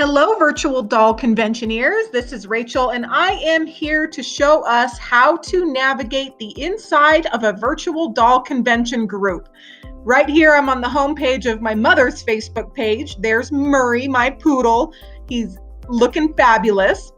Hello, virtual doll conventioneers. This is Rachel, and I am here to show us how to navigate the inside of a virtual doll convention group. Right here, I'm on the homepage of my mother's Facebook page. There's Murray, my poodle. He's looking fabulous.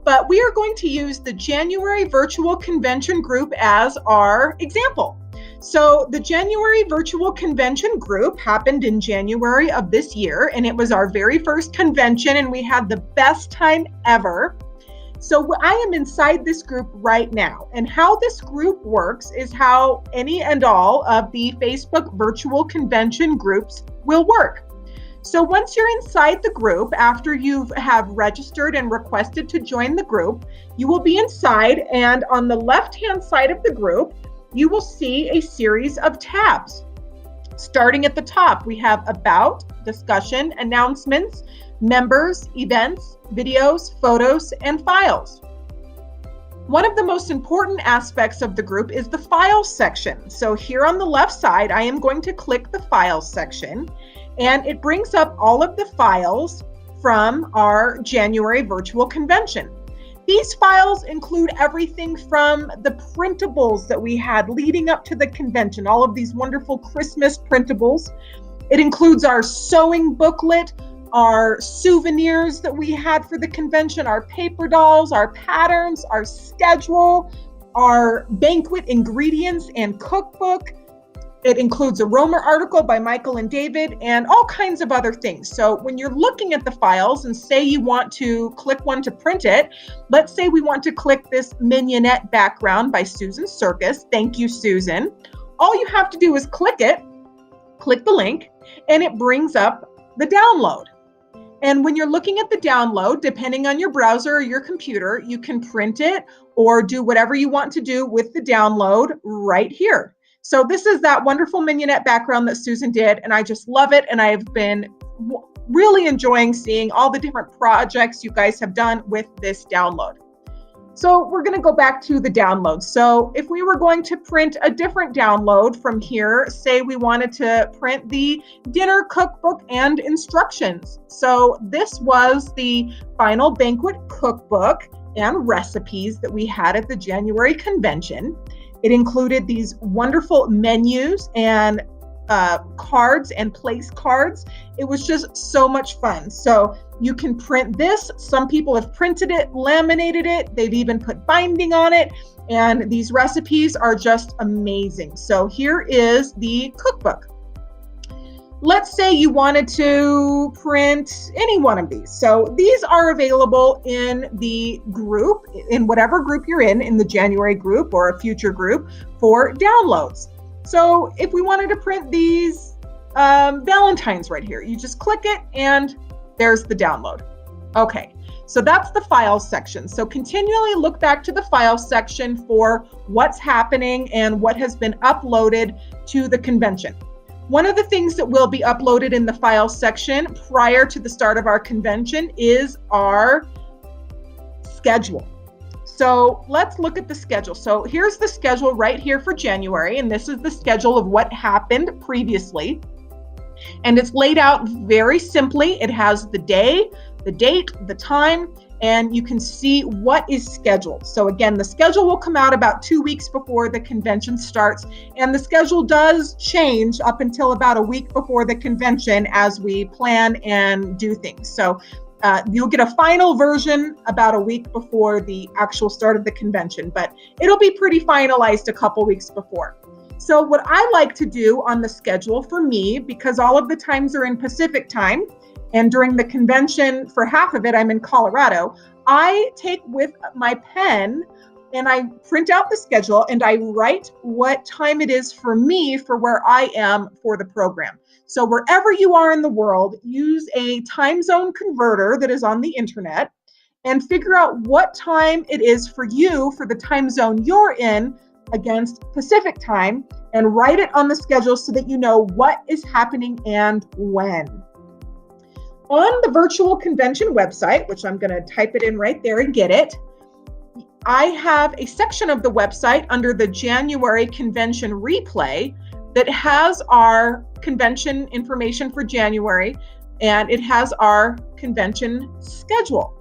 But we are going to use the January virtual convention group as our example. So the January virtual convention group happened in January of this year, and it was our very first convention, and we had the best time ever. So I am inside this group right now, and how this group works is how any and all of the Facebook virtual convention groups will work. So once you're inside the group, after you have registered and requested to join the group, you will be inside, and on the left-hand side of the group, you will see a series of tabs. Starting at the top, we have About, Discussion, Announcements, Members, Events, Videos, Photos, and Files. One of the most important aspects of the group is the Files section. So here on the left side, I am going to click the Files section, and it brings up all of the files from our January virtual convention. These files include everything from the printables that we had leading up to the convention, all of these wonderful Christmas printables. It includes our sewing booklet, our souvenirs that we had for the convention, our paper dolls, our patterns, our schedule, our banquet ingredients and cookbook. It includes a Romer article by Michael and David and all kinds of other things. So when you're looking at the files and say you want to click one to print it, let's say we want to click this mignonette background by Susan Circus. Thank you, Susan. All you have to do is click it, click the link, and it brings up the download. And when you're looking at the download, depending on your browser or your computer, you can print it or do whatever you want to do with the download right here. So this is that wonderful mignonette background that Susan did, and I just love it. And I've been really enjoying seeing all the different projects you guys have done with this download. So we're going to go back to the download. So if we were going to print a different download from here, say we wanted to print the dinner cookbook and instructions. So this was the final banquet cookbook and recipes that we had at the January convention. It included these wonderful menus and cards and place cards. It was just so much fun. So you can print this. Some people have printed it, laminated it. They've even put binding on it. And these recipes are just amazing. So here is the cookbook. Let's say you wanted to print any one of these. So these are available in the group, in whatever group you're in the January group or a future group for downloads. So if we wanted to print these Valentines right here, you just click it and there's the download. Okay, so that's the files section. So continually look back to the files section for what's happening and what has been uploaded to the convention. One of the things that will be uploaded in the files section prior to the start of our convention is our schedule. So let's look at the schedule. So here's the schedule right here for January, and this is the schedule of what happened previously. And it's laid out very simply. It has the day, the date, the time, and you can see what is scheduled. So again, the schedule will come out about 2 weeks before the convention starts, and the schedule does change up until about a week before the convention as we plan and do things. So you'll get a final version about a week before the actual start of the convention, but it'll be pretty finalized a couple weeks before. So what I like to do on the schedule for me, because all of the times are in Pacific time, and during the convention, for half of it, I'm in Colorado, I take with my pen and I print out the schedule and I write what time it is for me for where I am for the program. So wherever you are in the world, use a time zone converter that is on the internet and figure out what time it is for you for the time zone you're in against Pacific time and write it on the schedule so that you know what is happening and when. On the virtual convention website, which I'm going to type it in right there and get it, I have a section of the website under the January convention replay that has our convention information for January. and it has our convention schedule.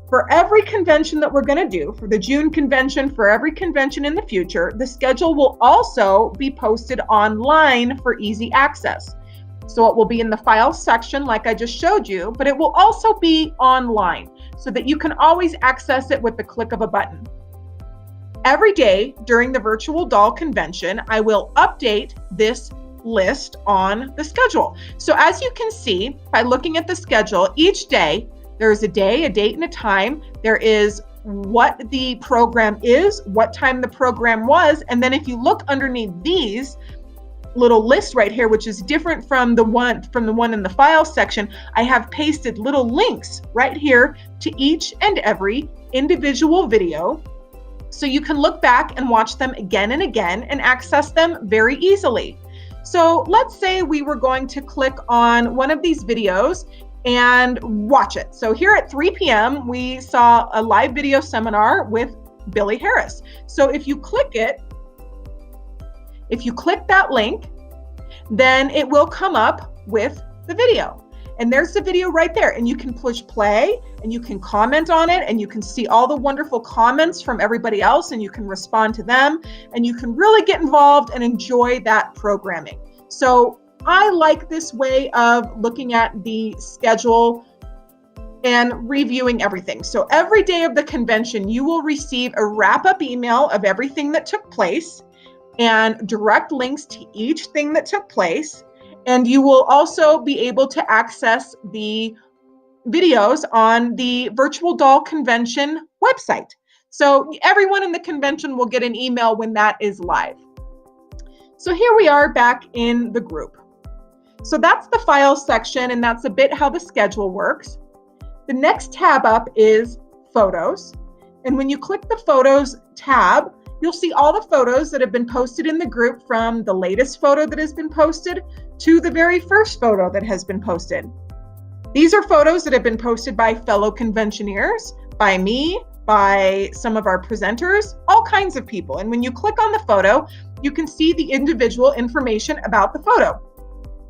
For every convention that we're going to do, for the June convention, for every convention in the future, the schedule will also be posted online for easy access. So it will be in the files section like I just showed you, but it will also be online so that you can always access it with the click of a button. Every day during the virtual doll convention, I will update this list on the schedule. So as you can see by looking at the schedule, each day there is a day, a date, and a time. There is what the program is, what time the program was, and then if you look underneath these little lists right here, which is different from the one in the file section, I have pasted little links right here to each and every individual video, so you can look back and watch them again and again and access them very easily. So let's say we were going to click on one of these videos and watch it. So here at 3 p.m., we saw a live video seminar with Billy Harris. So if you click that link, then it will come up with the video. And there's the video right there. And you can push play and you can comment on it and you can see all the wonderful comments from everybody else and you can respond to them and you can really get involved and enjoy that programming. So I like this way of looking at the schedule and reviewing everything. So every day of the convention, you will receive a wrap-up email of everything that took place and direct links to each thing that took place. And you will also be able to access the videos on the Virtual Doll Convention website. So everyone in the convention will get an email when that is live. So here we are back in the group. So that's the files section, and that's a bit how the schedule works. The next tab up is photos. And when you click the photos tab, you'll see all the photos that have been posted in the group, from the latest photo that has been posted to the very first photo that has been posted. These are photos that have been posted by fellow conventioneers, by me, by some of our presenters, all kinds of people. And when you click on the photo, you can see the individual information about the photo,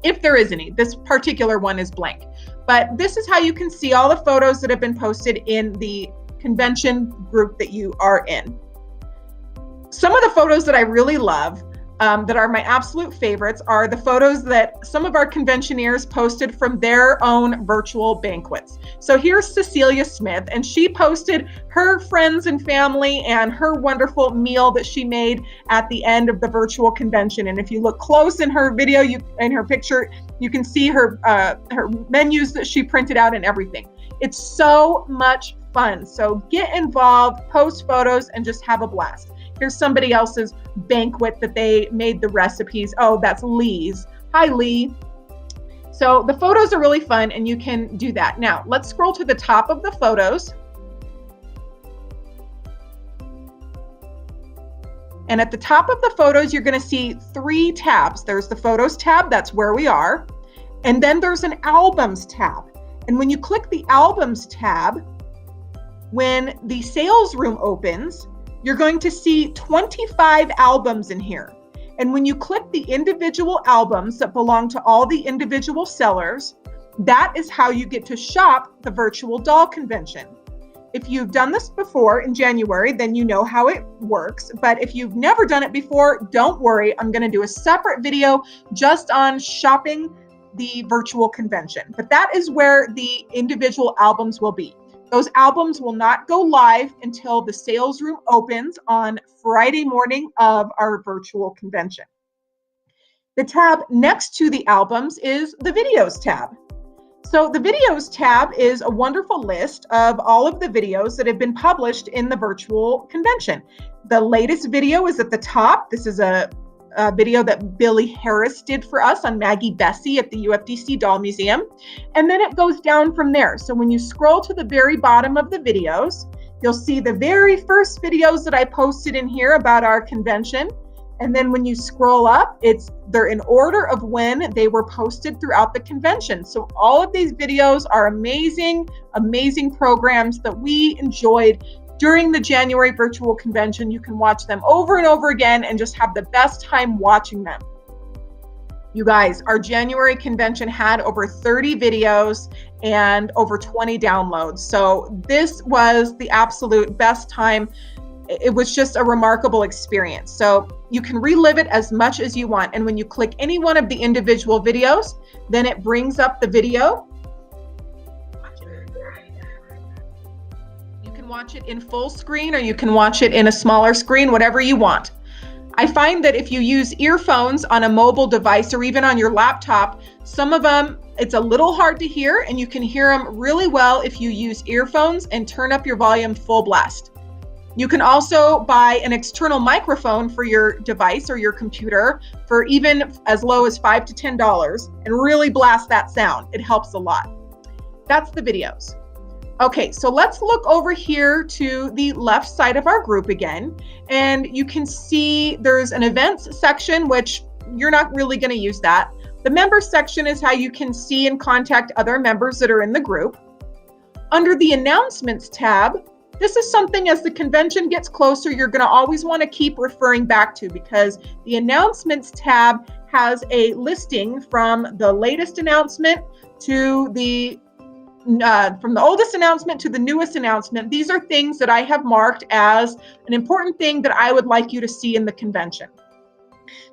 if there is any. This particular one is blank. But this is how you can see all the photos that have been posted in the convention group that you are in. Some of the photos that I really love, that are my absolute favorites, are the photos that some of our conventioneers posted from their own virtual banquets. So here's Cecilia Smith, and she posted her friends and family and her wonderful meal that she made at the end of the virtual convention. And if you look close in her video, in her picture, you can see her menus that she printed out and everything. It's so much fun. So get involved, post photos, and just have a blast. Here's somebody else's banquet that they made the recipes. Oh, that's Lee's. Hi, Lee. So the photos are really fun and you can do that. Now, let's scroll to the top of the photos. And at the top of the photos, you're going to see 3 tabs. There's the Photos tab, that's where we are. And then there's an Albums tab. And when you click the Albums tab, when the sales room opens, you're going to see 25 albums in here. And when you click the individual albums that belong to all the individual sellers, that is how you get to shop the Virtual Doll Convention. If you've done this before in January, then you know how it works. But if you've never done it before, don't worry. I'm going to do a separate video just on shopping the virtual convention. But that is where the individual albums will be. Those albums will not go live until the sales room opens on Friday morning of our virtual convention. The tab next to the albums is the Videos tab. So the Videos tab is a wonderful list of all of the videos that have been published in the virtual convention. The latest video is at the top. This is a video that Billy Harris did for us on Maggie Bessie at the UFDC Doll Museum. And then it goes down from there. So when you scroll to the very bottom of the videos, you'll see the very first videos that I posted in here about our convention. And then when you scroll up, they're in order of when they were posted throughout the convention. So all of these videos are amazing, amazing programs that we enjoyed during the January virtual convention. You can watch them over and over again and just have the best time watching them. You guys, our January convention had over 30 videos and over 20 downloads. So this was the absolute best time. It was just a remarkable experience. So you can relive it as much as you want. And when you click any one of the individual videos, then it brings up the video. You can watch it in full screen or you can watch it in a smaller screen, whatever you want. I find that if you use earphones on a mobile device or even on your laptop, some of them, it's a little hard to hear, and you can hear them really well if you use earphones and turn up your volume full blast. You can also buy an external microphone for your device or your computer for even as low as $5 to $10 and really blast that sound. It helps a lot. That's the videos. Okay, so let's look over here to the left side of our group again, and you can see there's an events section, which you're not really going to use that. The members section is how you can see and contact other members that are in the group. Under the announcements tab, this is something as the convention gets closer, you're going to always want to keep referring back to, because the announcements tab has a listing from the latest announcement to from the oldest announcement to the newest announcement. These are things that I have marked as an important thing that I would like you to see in the convention.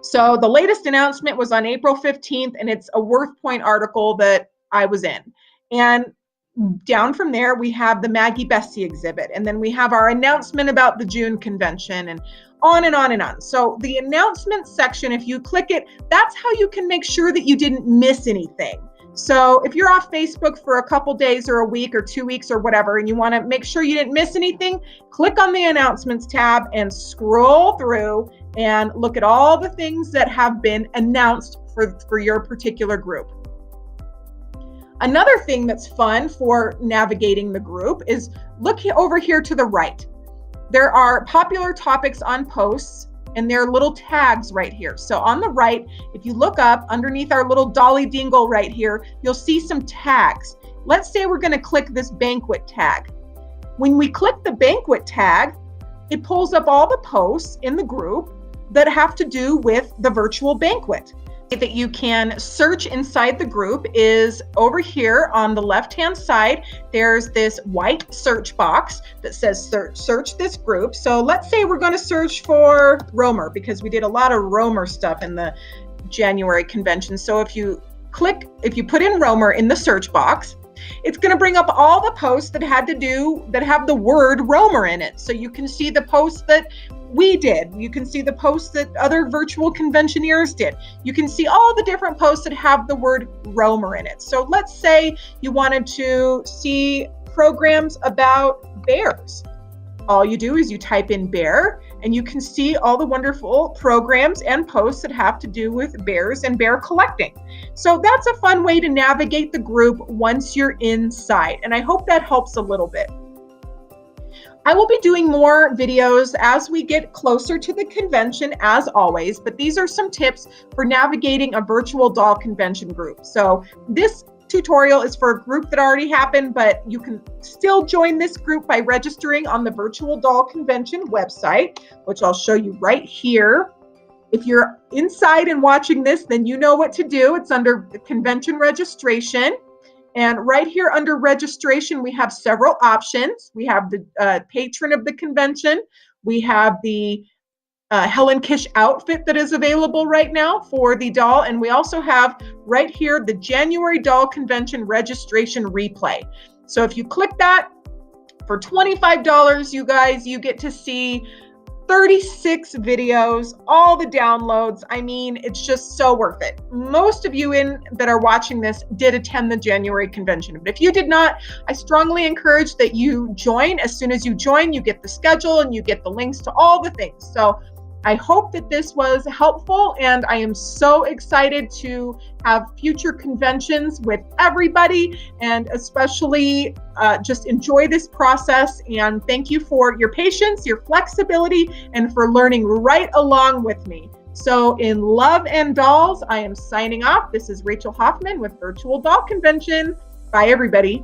So the latest announcement was on April 15th, and it's a Worth Point article that I was in. And down from there, we have the Maggie Bessie exhibit, and then we have our announcement about the June convention, and on and on and on. So the announcement section, if you click it, that's how you can make sure that you didn't miss anything. So if you're off Facebook for a couple days or a week or 2 weeks or whatever, and you want to make sure you didn't miss anything, click on the announcements tab and scroll through and look at all the things that have been announced for your particular group. Another thing that's fun for navigating the group is look over here to the right. There are popular topics on posts, and there are little tags right here. So on the right, if you look up underneath our little dolly dingle right here, you'll see some tags. Let's say we're going to click this banquet tag. When we click the banquet tag, it pulls up all the posts in the group that have to do with the virtual banquet. That you can search inside the group is over here on the left-hand side. There's this white search box that says search this group. So let's say we're going to search for Romer, because we did a lot of Romer stuff in the January convention. So if you put in Romer in the search box, it's going to bring up all the posts that have the word Romer in it. So you can see the posts that we did. You can see the posts that other virtual conventioneers did. You can see all the different posts that have the word Romer in it. So let's say you wanted to see programs about bears. All you do is you type in bear, and you can see all the wonderful programs and posts that have to do with bears and bear collecting. So that's a fun way to navigate the group once you're inside, and I hope that helps a little bit. I will be doing more videos as we get closer to the convention, as always, but these are some tips for navigating a virtual doll convention group. So this tutorial is for a group that already happened, but you can still join this group by registering on the Virtual Doll Convention website, which I'll show you right here. If you're inside and watching this, then you know what to do. It's under the convention registration. And right here under registration, we have several options. We have the patron of the convention. We have the Helen Kish outfit that is available right now for the doll. And we also have right here the January Doll Convention registration replay. So if you click that, for $25, you guys, you get to see 36 videos, all the downloads. I mean, it's just so worth it. Most of you that are watching this did attend the January convention. But if you did not, I strongly encourage that you join. As soon as you join, you get the schedule and you get the links to all the things. So I hope that this was helpful, and I am so excited to have future conventions with everybody, and especially just enjoy this process. And thank you for your patience, your flexibility, and for learning right along with me. So in love and dolls, I am signing off. This is Rachel Hoffman with Virtual Doll Convention. Bye, everybody.